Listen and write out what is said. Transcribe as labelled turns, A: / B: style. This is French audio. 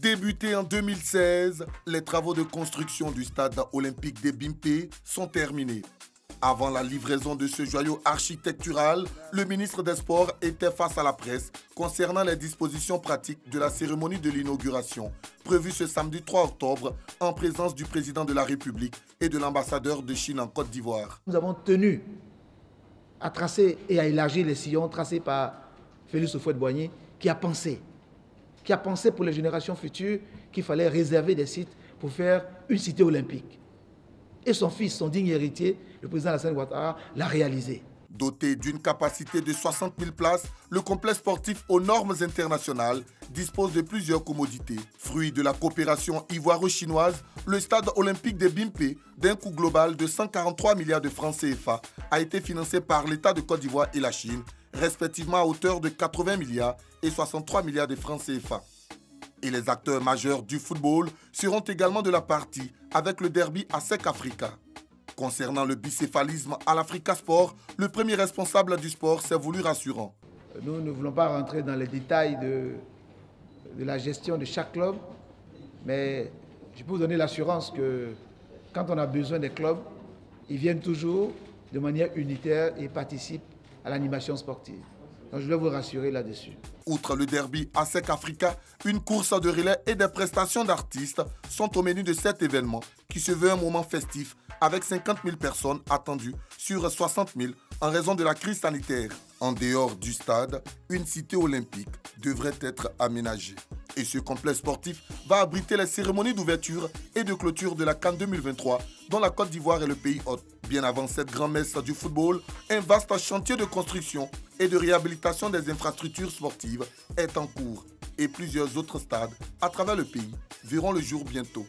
A: Débuté en 2016, les travaux de construction du stade olympique des Bimpé sont terminés. Avant la livraison de ce joyau architectural, le ministre des Sports était face à la presse concernant les dispositions pratiques de la cérémonie de l'inauguration, prévue ce samedi 3 octobre en présence du président de la République et de l'ambassadeur de Chine en Côte d'Ivoire.
B: Nous avons tenu à tracer et à élargir les sillons tracés par Félix Houphouët-Boigny qui a pensé pour les générations futures qu'il fallait réserver des sites pour faire une cité olympique. Et son fils, son digne héritier, le président Alassane Ouattara, l'a réalisé.
A: Doté d'une capacité de 60 000 places, le complexe sportif aux normes internationales dispose de plusieurs commodités. Fruit de la coopération ivoiro-chinoise, le stade olympique des Bimpé, d'un coût global de 143 milliards de francs CFA, a été financé par l'État de Côte d'Ivoire et la Chine, respectivement à hauteur de 80 milliards et 63 milliards de francs CFA. Et les acteurs majeurs du football seront également de la partie avec le derby ASEC Africa. Concernant le bicéphalisme à l'Africa Sport, le premier responsable du sport s'est voulu rassurant.
B: Nous ne voulons pas rentrer dans les détails de la gestion de chaque club, mais je peux vous donner l'assurance que quand on a besoin des clubs, ils viennent toujours de manière unitaire et participent à l'animation sportive. Donc je voulais vous rassurer là-dessus.
A: Outre le derby ASEC Africa, une course de relais et des prestations d'artistes sont au menu de cet événement qui se veut un moment festif avec 50 000 personnes attendues sur 60 000 en raison de la crise sanitaire. En dehors du stade, une cité olympique devrait être aménagée. Et ce complexe sportif va abriter les cérémonies d'ouverture et de clôture de la CAN 2023 dont la Côte d'Ivoire est le pays hôte. Bien avant cette grand-messe du football, un vaste chantier de construction et de réhabilitation des infrastructures sportives est en cours et plusieurs autres stades à travers le pays verront le jour bientôt.